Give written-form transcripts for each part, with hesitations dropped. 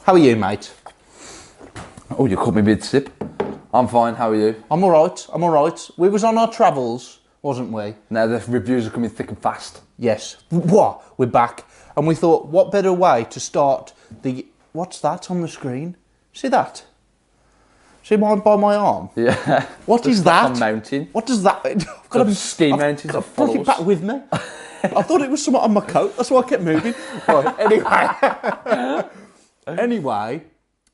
How are you, mate? Oh, you caught me mid-sip. I'm fine, how are you? I'm alright. We was on our travels, wasn't we? Now the reviews are coming thick and fast. Yes. What? We're back. And we thought, what better way to start the... What's that on the screen? See that? See by my arm? Yeah. What is that? A mountain. What does that... I've got a ski mountain that brought it follows. back with me. I thought it was something on my coat. That's why I kept moving. Right, anyway,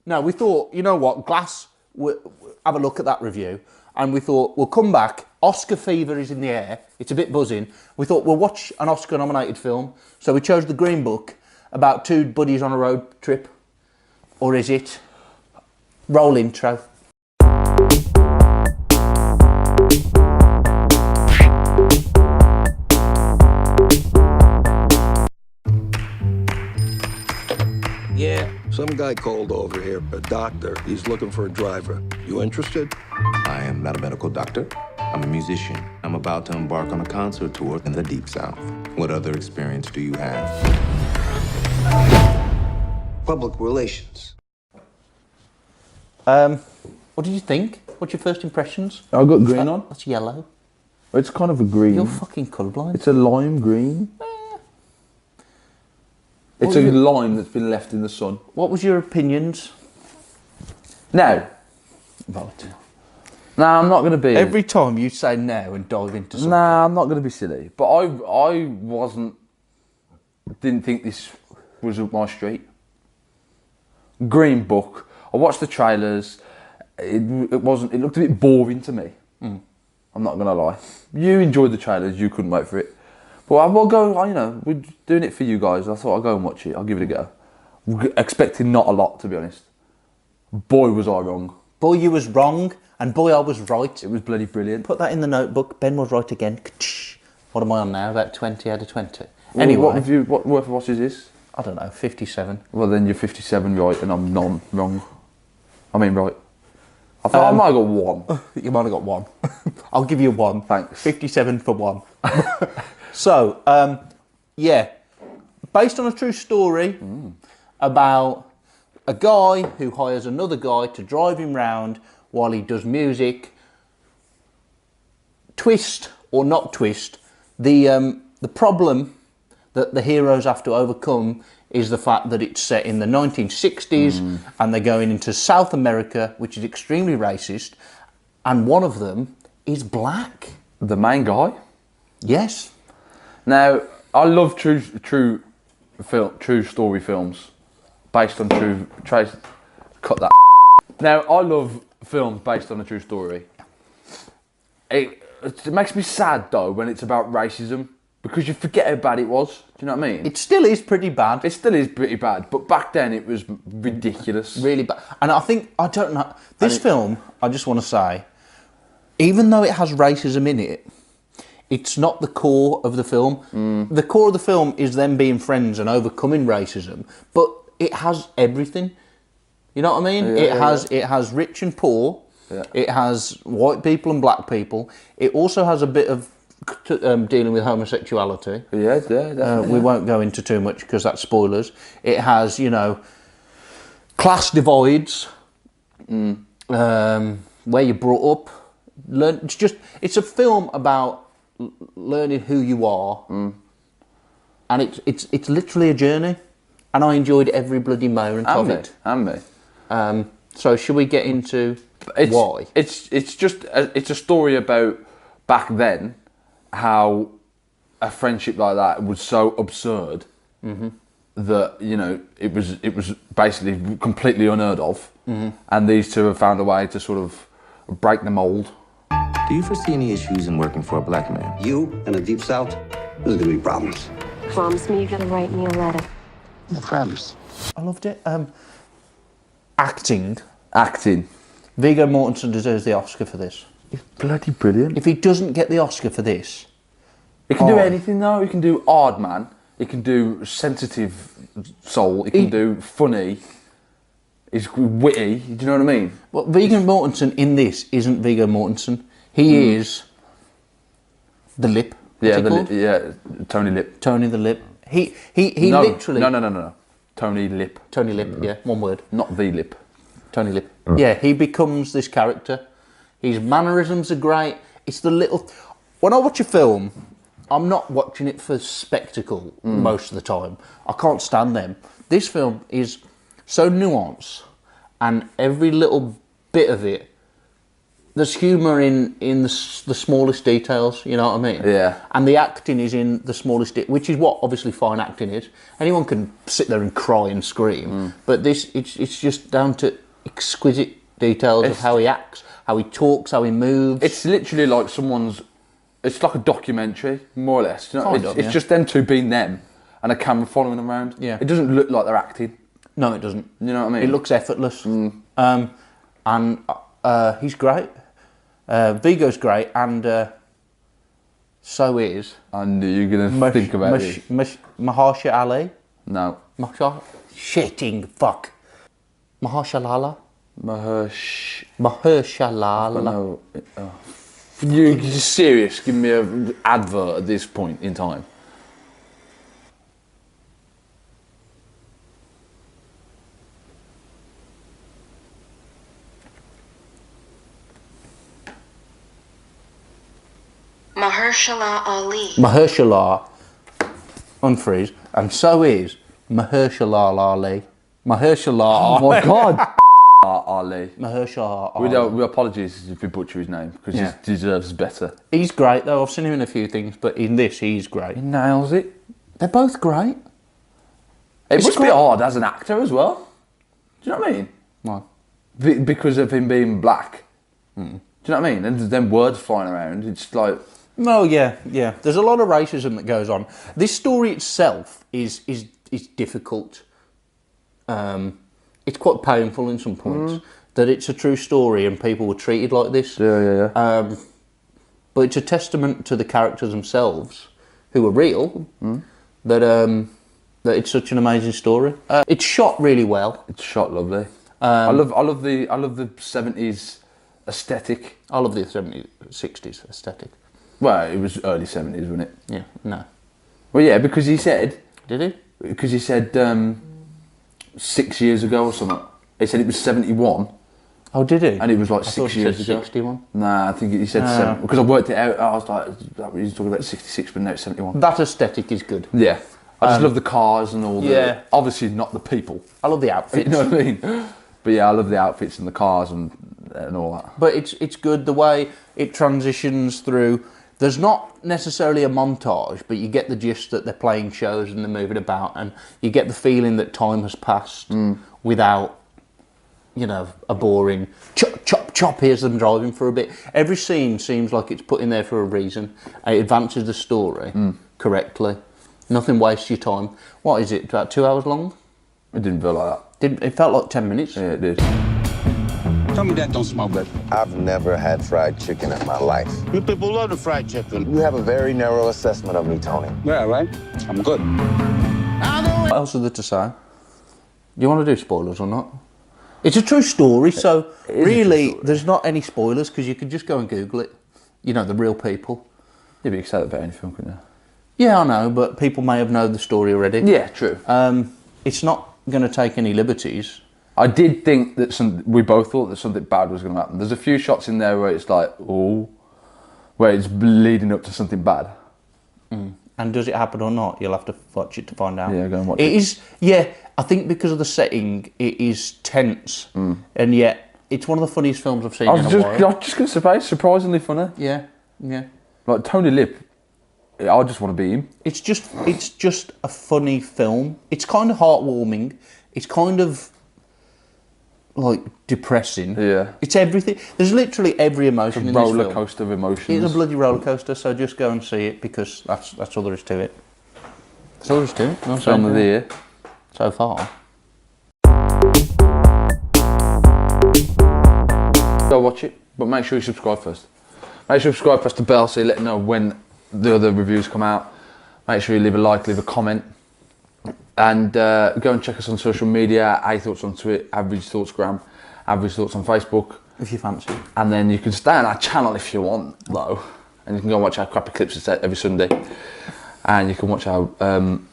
no, we thought, you know what, Glass, have a look at that review. And we thought, we'll come back. Oscar fever is in the air. It's a bit buzzing. We thought, we'll watch an Oscar-nominated film. So we chose The Green Book, about two buddies on a road trip. Or is it? Roll intro. Yeah. Some guy called over here, a doctor. He's looking for a driver. You interested? I am not a medical doctor. I'm a musician. I'm about to embark on a concert tour in the Deep South. What other experience do you have? Public relations. What did you think? What's your first impressions? I got green on. That's yellow. It's kind of a green. You're fucking colourblind. It's a lime green. It's a lime that's been left in the sun. What was your opinions? Now. Right. Nah, I'm not going to be... Every time you say no and dive into something. Nah, I'm not going to be silly. But I didn't think this was up my street. Green Book. I watched the trailers. It looked a bit boring to me. I'm not going to lie. You enjoyed the trailers. You couldn't wait for it. But we'll go, you know, we're doing it for you guys. I thought I'll go and watch it. I'll give it a go. Expecting not a lot, to be honest. Boy, was I wrong. Boy, you was wrong, and boy, I was right. It was bloody brilliant. Put that in the notebook. Ben was right again. What am I on now? About 20 out of 20. Well, Anyway. What is this? I don't know, 57. Well, then you're 57 right, and I'm wrong. I mean, right. I thought I might have got one. You might have got one. I'll give you one. Thanks. 57 for one. So, yeah. Based on a true story about a guy who hires another guy to drive him round while he does music. Twist or not twist, the problem that the heroes have to overcome is the fact that it's set in the 1960s and they're going into South America, which is extremely racist, and one of them is black. The main guy? Yes. Now, I love true story films based on true... Cut that. Now, I love films based on a true story. It makes me sad, though, when it's about racism, because you forget how bad it was. Do you know what I mean? It still is pretty bad. It still is pretty bad, but back then it was ridiculous. Really bad. And I don't know, this film, I just want to say, even though it has racism in it, it's not the core of the film. The core of the film is them being friends and overcoming racism, but it has everything. You know what I mean? Yeah, it has rich and poor. Yeah. It has white people and black people. It also has a bit of dealing with homosexuality. Yeah, definitely. We won't go into too much because that's spoilers. It has, you know, class divides, where you're brought up. It's a film about learning who you are, and it's literally a journey, and I enjoyed every bloody moment of it. And me. So should we get into why? It's a story about back then how a friendship like that was so absurd that, you know, it was basically completely unheard of, and these two have found a way to sort of break the mould. Do you foresee any issues in working for a black man? You in the Deep South, there's gonna be problems. Promise me you're gonna write me a letter. No problems. I loved it. Acting. Viggo Mortensen deserves the Oscar for this. It's bloody brilliant. If he doesn't get the Oscar for this... He can do anything though. He can do Hard Man. He can do Sensitive Soul. He can do Funny. He's witty. Do you know what I mean? Well, Viggo Mortensen in this isn't Viggo Mortensen. He is the Lip. Tony Lip. Tony the Lip. He No, literally... No. Tony Lip, Tony Lip, yeah, one word. not the Lip. Tony Lip. Yeah, he becomes this character. His mannerisms are great. It's the little... When I watch a film, I'm not watching it for spectacle most of the time. I can't stand them. This film is so nuanced, and every little bit of it, there's humour in the smallest details, you know what I mean? Yeah. And the acting is in the smallest, which is what obviously fine acting is. Anyone can sit there and cry and scream, but this, it's just down to exquisite details of how he acts, how he talks, how he moves. It's literally like it's like a documentary, more or less. You know? Kind of, it's yeah. just them two being them and a camera following them around. Yeah. It doesn't look like they're acting. No, it doesn't. You know what I mean? It looks effortless. And he's great. Viggo's great, and so is... I knew you were going to think about it. Mahershala Ali. No. Shitting fuck. Mahershala. Mahershala. No. You're serious? Give me an advert at this point in time. Mahershala Ali. Mahershala. Unfreeze. And so is Mahershala Ali. Mahershala. Oh my God. Ali. Mahershala Ali. We apologise if we butcher his name because Yeah. he deserves better. He's great though. I've seen him in a few things, but in this, he's great. He nails it. They're both great. It It's must be great. hard as an actor as well. Do you know what I mean? Why? Because of him being black. Do you know what I mean? And there's them words flying around. It's like... No, yeah. There's a lot of racism that goes on. This story itself is difficult. It's quite painful in some points that it's a true story and people were treated like this. Yeah. But it's a testament to the characters themselves, who are real, that it's such an amazing story. It's shot really well. It's shot lovely. I love the 70s aesthetic. I love the 70s, 60s aesthetic. Well, it was early 70s, wasn't it? Yeah, no. Well, yeah, because he said... Did he? Because he said 6 years ago or something. He said it was 71. Oh, did he? And it was like I thought 6 he years said ago. 61. Nah, I think he said 7. Because I worked it out. I was like, he's talking about 66, but now it's 71. That aesthetic is good. Yeah. I just love the cars and all the... Yeah. Obviously not the people. I love the outfits. You know what I mean? But yeah, I love the outfits and the cars and all that. But it's good the way it transitions through. There's not necessarily a montage, but you get the gist that they're playing shows and they're moving about, and you get the feeling that time has passed without, a boring chop, chop, chop, here's them driving for a bit. Every scene seems like it's put in there for a reason, and it advances the story correctly. Nothing wastes your time. What is it, about 2 hours long? It didn't feel like It felt like 10 minutes. that. Yeah, it did. Tell me that don't smell good. I've never had fried chicken in my life. You people love the fried chicken. You have a very narrow assessment of me, Tony. Yeah, right? I'm good. What else is there to say? Do you want to do spoilers or not? It's a true story, so really there's not any spoilers because you can just go and Google it. The real people. Yeah, but you can say that about any film, couldn't you? Yeah, I know, but people may have known the story already. Yeah, true. It's not going to take any liberties. I did think that we both thought that something bad was going to happen. There's a few shots in there where it's like, oh, where it's leading up to something bad. And does it happen or not? You'll have to watch it to find out. Yeah, go and watch it. It is, yeah, I think because of the setting, it is tense. And yet, it's one of the funniest films I've seen in a while. I was just going to say, surprisingly funny. Yeah. Like Tony Lip, I just want to be him. It's just a funny film. It's kind of heartwarming. It's kind of like depressing. Yeah. It's everything. There's literally every emotion in this film. Roller coaster of emotions. It's a bloody roller coaster. So just go and see it because that's all there is to it. That's all there is to it. No, Film of the year. So far. Go watch it, but make sure you subscribe first. Make sure you subscribe, press the bell so you let you know when the other reviews come out. Make sure you leave a like, leave a comment. And go and check us on social media. A-Thoughts on Twitter, Average Thoughts Gram, Average Thoughts on Facebook. If you fancy. And then you can stay on our channel if you want, though. And you can go and watch our crappy clips every Sunday. And you can watch our fun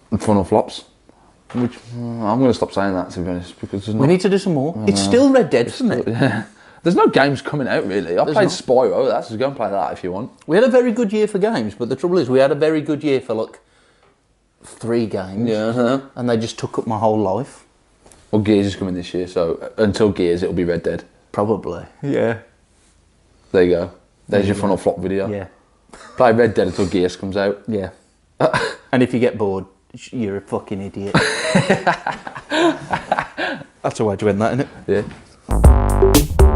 or flops. Which I'm going to stop saying that, to be honest, because there's We not, need to do some more. It's still Red Dead for me. yeah. There's no games coming out really. I played not. Spyro. That's go and play that if you want. We had a very good year for games, but the trouble is we had a very good year for like 3 games. Yeah. And they just took up my whole life. Well, Gears is coming this year, so until Gears, it'll be Red Dead. Probably. Yeah. There you go. There's your front or flop video. Yeah. Play Red Dead until Gears comes out. Yeah. And if you get bored, you're a fucking idiot. That's a way to end that, isn't it? Yeah.